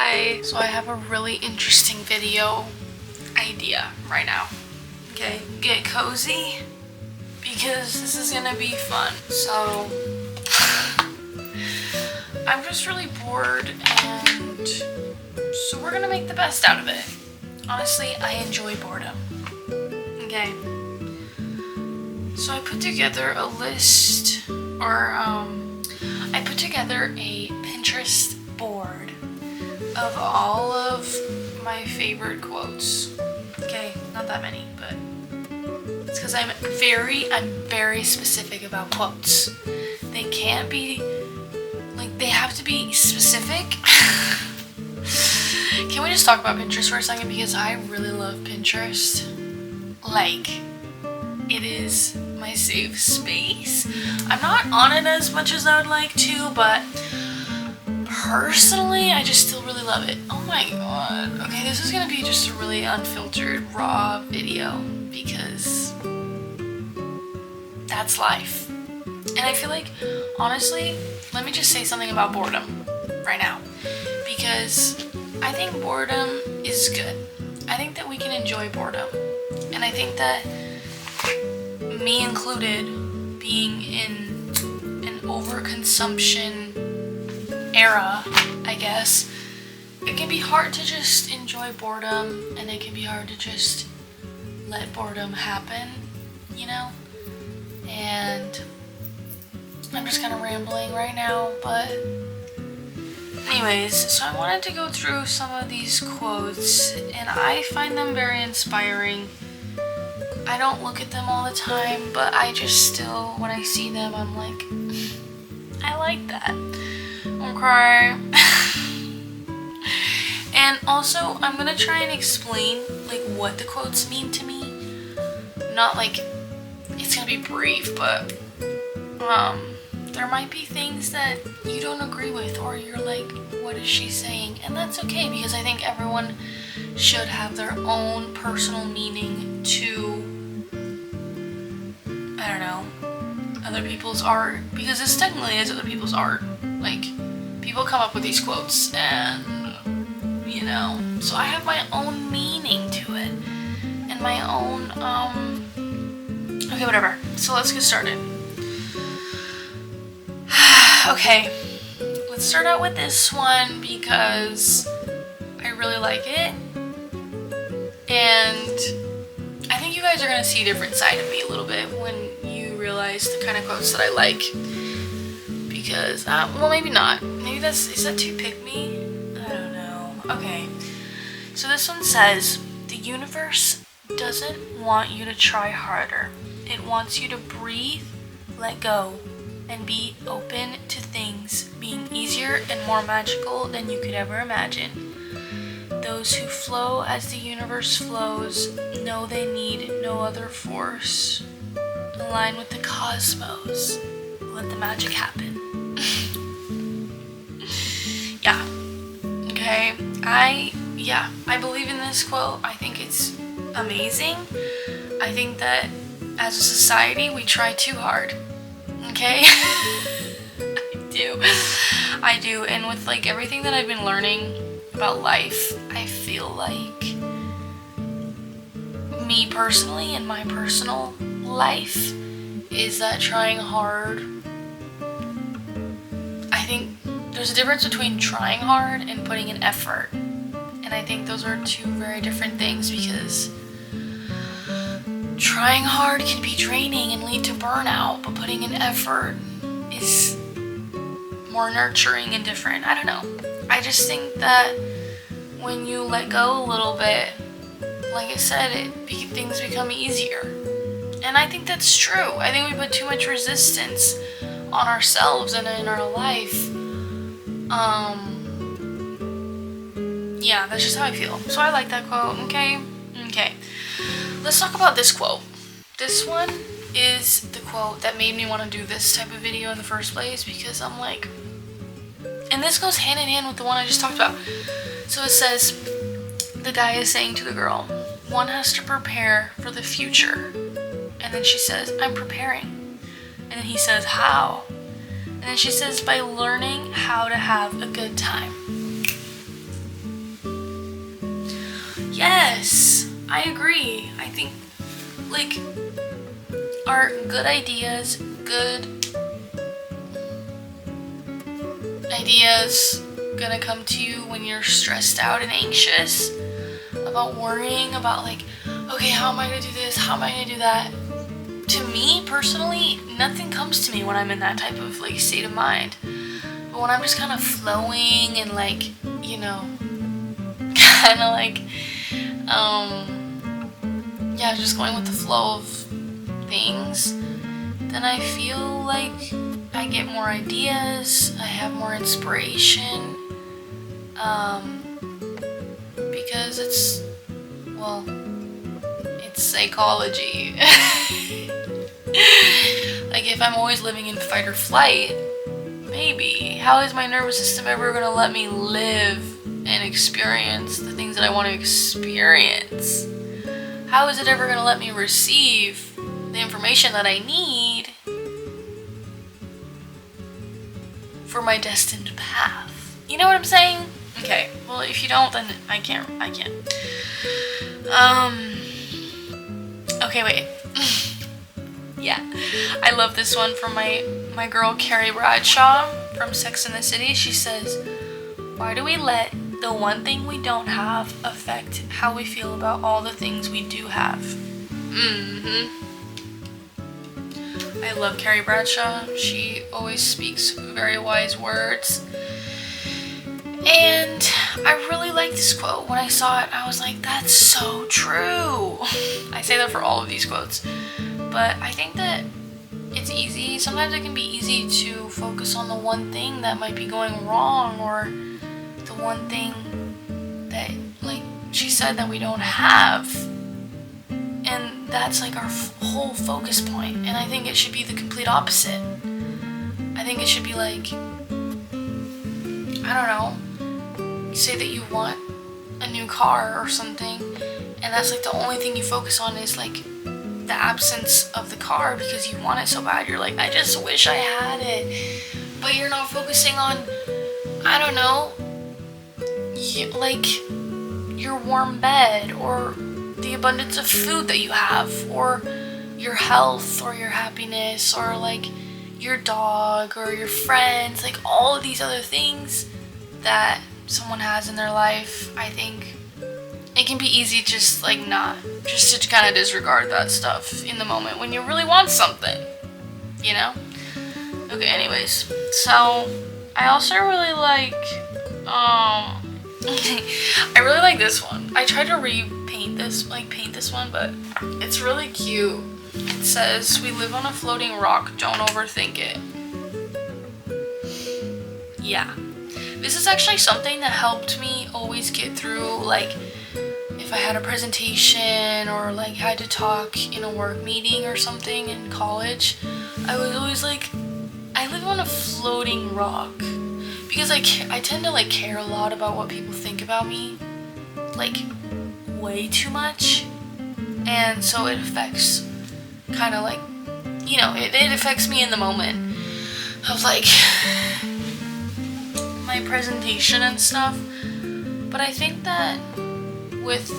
Hi. So I have a really interesting video idea right now. Okay, get cozy because this is gonna be fun. So I'm just really bored and so we're gonna make the best out of it. Honestly, I enjoy boredom. Okay. So I put together a list I put together a Pinterest board of all of my favorite quotes. Okay, not that many, but it's because I'm very specific about quotes. They can't be, they have to be specific. Can we just talk about Pinterest for a second? Because I really love Pinterest. It is my safe space. I'm not on it as much as I would like to, but personally, I just still really love it. Oh my god. Okay, this is gonna be just a really unfiltered, raw video because that's life. And I feel like, honestly, let me just say something about boredom right now. Because I think boredom is good. I think that we can enjoy boredom. And I think that, me included, being in an overconsumption era, I guess, it can be hard to just enjoy boredom, and it can be hard to just let boredom happen, you know? And I'm just kind of rambling right now, but anyways, so I wanted to go through some of these quotes, and I find them very inspiring. I don't look at them all the time, but I just still, when I see them, I'm like, I like that. Okay. And also, I'm gonna try and explain, what the quotes mean to me. Not it's gonna be brief, but, there might be things that you don't agree with, or you're like, what is she saying? And that's okay, because I think everyone should have their own personal meaning to, I don't know, other people's art, because this technically is other people's art. People come up with these quotes, and, so I have my own meaning to it, and my own, okay, whatever. So let's get started. Okay, let's start out with this one because I really like it, and I think you guys are going to see a different side of me a little bit when you realize the kind of quotes that I like, because, well, maybe not. Maybe is that too pick me? I don't know. Okay, so this one says, the universe doesn't want you to try harder. It wants you to breathe, let go, and be open to things being easier and more magical than you could ever imagine. Those who flow as the universe flows know they need no other force. Align with the cosmos. Let the magic happen. Yeah. Okay. I believe in this quote. I think it's amazing. I think that as a society we try too hard. Okay? I do. And with everything that I've been learning about life, I feel like me personally in my personal life is that trying hard, I think there's a difference between trying hard and putting in effort. And I think those are two very different things, because trying hard can be draining and lead to burnout, but putting in effort is more nurturing and different. I don't know. I just think that when you let go a little bit, like I said, things become easier. And I think that's true. I think we put too much resistance on ourselves and in our life. Yeah, that's just how I feel. So I like that quote, okay? Okay. Let's talk about this quote. This one is the quote that made me want to do this type of video in the first place, because I'm like, and this goes hand in hand with the one I just talked about. So it says, the guy is saying to the girl, one has to prepare for the future. And then she says, I'm preparing. And then he says, how? And then she says, by learning how to have a good time. yes, I agree. I think like are good ideas gonna come to you when you're stressed out and anxious about worrying about like, okay, how am I gonna do this? How am I gonna do that? To me personally, nothing comes to me when I'm in that type of like state of mind. But when I'm just kind of flowing and like, kind of like, yeah, just going with the flow of things, then I feel like I get more ideas, I have more inspiration, because it's psychology. Like if I'm always living in fight or flight, maybe, how is my nervous system ever gonna let me live and experience the things that I want to experience? How is it ever gonna let me receive the information that I need for my destined path? You know what I'm saying? Okay, well if you don't, then I can't. Okay, wait. Yeah, I love this one from my girl Carrie Bradshaw from Sex and the City. She says, "Why do we let the one thing we don't have affect how we feel about all the things we do have?" I love Carrie Bradshaw. She always speaks very wise words. And I really like this quote. When I saw it, I was like, that's so true. I say that for all of these quotes. But I think that it's easy. Sometimes it can be easy to focus on the one thing that might be going wrong, or the one thing that, like she said, that we don't have. And that's like our whole focus point. And I think it should be the complete opposite. I think it should be like, I don't know, say that you want a new car or something, and that's like the only thing you focus on is like the absence of the car because you want it so bad. You're like, I just wish I had it. But you're not focusing on, I don't know, like your warm bed, or the abundance of food that you have, or your health, or your happiness, or like your dog, or your friends, like all of these other things that someone has in their life. I think it can be easy just to kind of disregard that stuff in the moment when you really want something, Okay, anyways, so I also really like, I really like this one. I tried to paint this one, but it's really cute. It says, "We live on a floating rock, don't overthink it." Yeah. This is actually something that helped me always get through, like, if I had a presentation or, like, had to talk in a work meeting or something in college. I was always like, I live on a floating rock. Because I tend to, like, care a lot about what people think about me. Like, way too much. And so it affects, kind of like, it affects me in the moment of, like, my presentation and stuff. But I think that with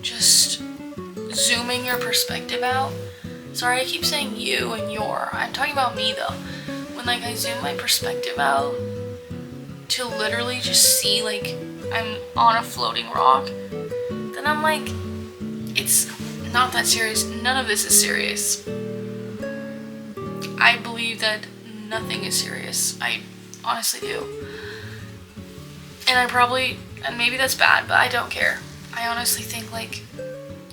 just zooming your perspective out, sorry I keep saying you and your, I'm talking about me though, when like I zoom my perspective out to literally just see like I'm on a floating rock, then I'm like, it's not that serious. None of this is serious. I believe that nothing is serious. I honestly do. And maybe that's bad, but I don't care. I honestly think like,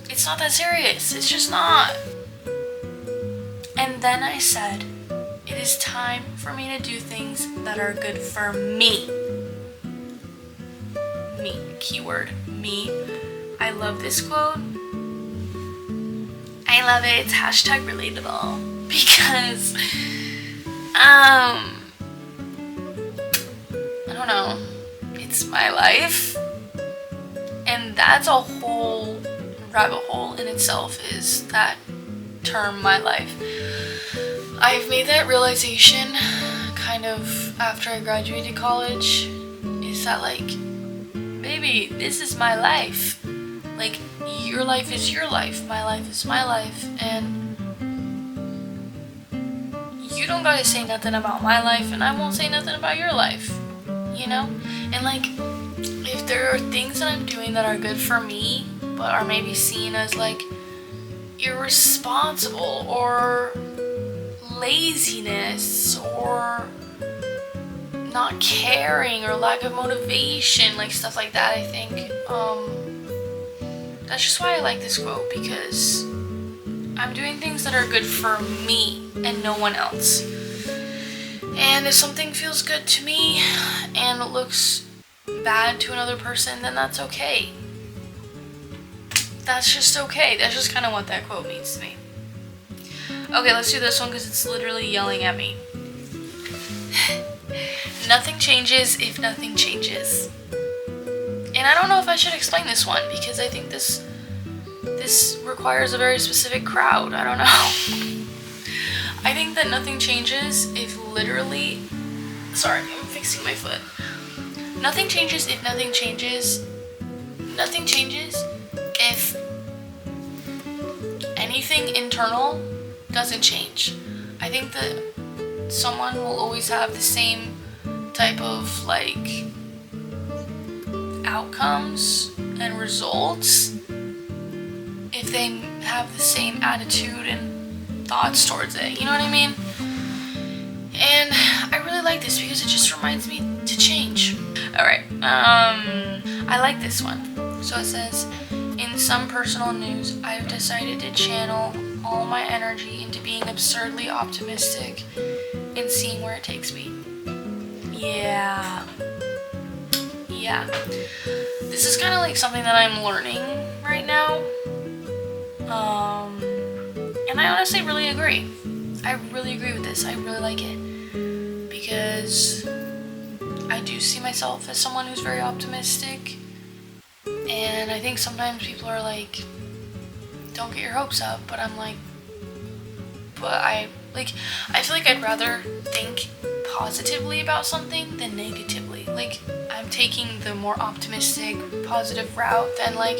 it's not that serious. It's just not. And then I said, it is time for me to do things that are good for me. Me, keyword, me. I love this quote. I love it. It's hashtag relatable. Because, I don't know. It's my life. And that's a whole rabbit hole in itself, is that term, my life. I've made that realization kind of after I graduated college, is that like, baby, this is my life. Like, your life is your life, my life is my life, and you don't gotta say nothing about my life, and I won't say nothing about your life, you know? And like, if there are things that I'm doing that are good for me, but are maybe seen as like irresponsible or laziness or not caring or lack of motivation, like stuff like that, I think, that's just why I like this quote, because I'm doing things that are good for me and no one else. And if something feels good to me and it looks bad to another person, then that's okay. That's just okay. That's just kind of what that quote means to me. Okay, let's do this one because it's literally yelling at me. Nothing changes if nothing changes. And I don't know if I should explain this one because I think this requires a very specific crowd. I don't know. I think that nothing changes if literally... Sorry, I'm fixing my foot. Nothing changes if nothing changes. Nothing changes if anything internal doesn't change. I think that someone will always have the same type of like outcomes and results if they have the same attitude and thoughts towards it, you know what I mean? And I really like this because it just reminds me to change. Alright, I like this one. So it says, in some personal news, I've decided to channel all my energy into being absurdly optimistic and seeing where it takes me. Yeah. This is kind of like something that I'm learning right now. And I honestly really agree. I really agree with this. I really like it. Because I do see myself as someone who's very optimistic. And I think sometimes people are like, don't get your hopes up. But I'm like, I feel like I'd rather think positively about something than negatively. Like, I'm taking the more optimistic, positive route than like,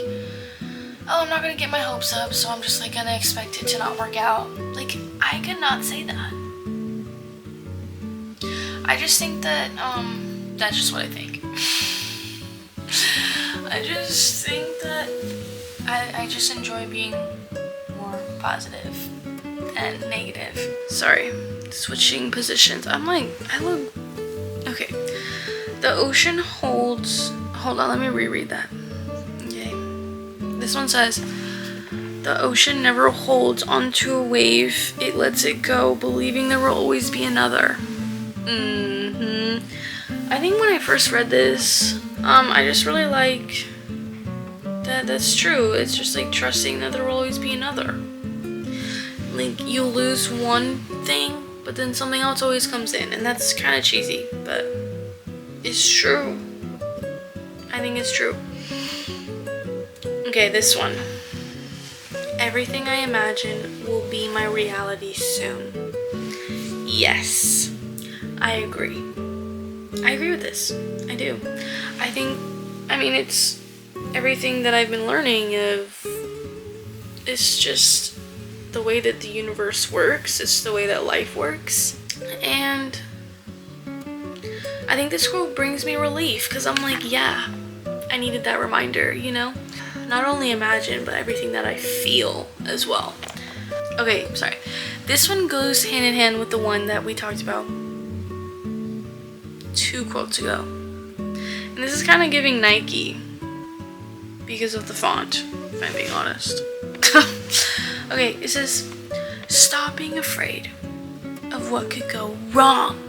oh, I'm not gonna get my hopes up, so I'm just like gonna expect it to not work out. Like, I could not say that. I just think that, that's just what I think. I just think that I just enjoy being more positive and negative. Sorry, switching positions. Okay. The ocean holds, hold on, let me reread that. Okay. This one says, the ocean never holds onto a wave, it lets it go, believing there will always be another. I think when I first read this, I just really like that that's true. It's just like trusting that there will always be another. Like, you lose one thing, but then something else always comes in, and that's kind of cheesy, but it's true. I think it's true. Okay, this one. Everything I imagine will be my reality soon. Yes, I agree. I agree with this. I do. It's everything that I've been learning of. It's just the way that the universe works. It's the way that life works. And I think this quote brings me relief because I'm like, yeah, I needed that reminder, you know? Not only imagine, but everything that I feel as well. Okay, sorry. This one goes hand in hand with the one that we talked about 2 quotes ago. And this is kind of giving Nike because of the font, if I'm being honest. Okay, it says, stop being afraid of what could go wrong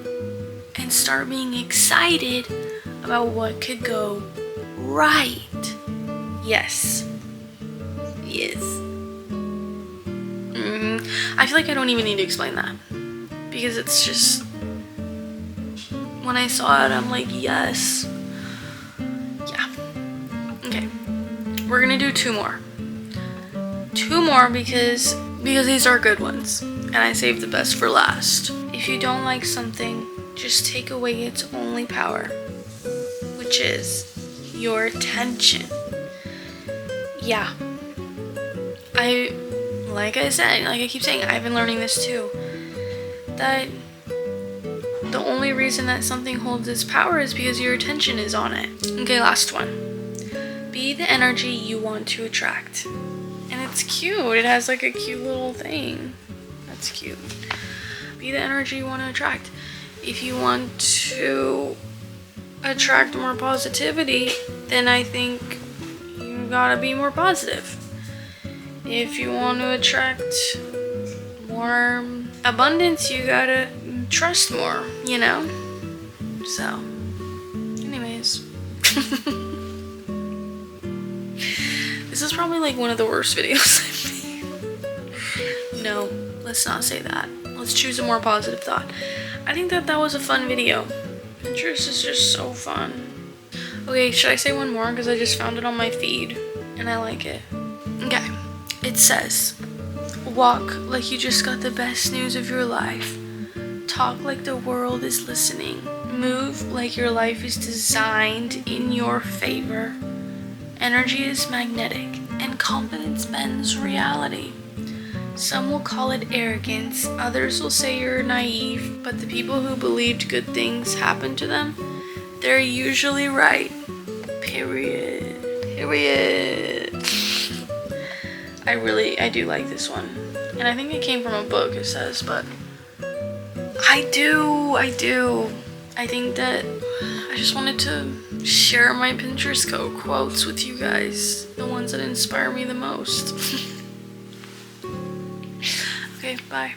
and start being excited about what could go right. Yes. I feel like I don't even need to explain that because it's just, when I saw it, I'm like, yes. Yeah. Okay. We're gonna do 2 more. 2 more because these are good ones. And I saved the best for last. If you don't like something, just take away its only power, which is your attention. yeah, like I said, like I keep saying, I've been learning this too, that the only reason that something holds its power is because your attention is on it. Okay, last one. Be the energy you want to attract. And it's cute. It has like a cute little thing. That's cute. Be the energy you want to attract. If you want to attract more positivity, then I think you gotta be more positive. If you want to attract more abundance, you gotta trust more, you know? So, anyways. This is probably like one of the worst videos I've made. No, let's not say that. Let's choose a more positive thought. I think that was a fun video. Pinterest is just so fun. Okay, should I say one more? Because I just found it on my feed and I like it. Okay, it says, walk like you just got the best news of your life. Talk like the world is listening. Move like your life is designed in your favor. Energy is magnetic, and confidence bends reality. Some will call it arrogance, others will say you're naive, but the people who believed good things happen to them, they're usually right. Period. I do like this one. And I think it came from a book, it says, but I do. I think that I just wanted to share my Pinterest quotes with you guys. The ones that inspire me the most. Okay, bye.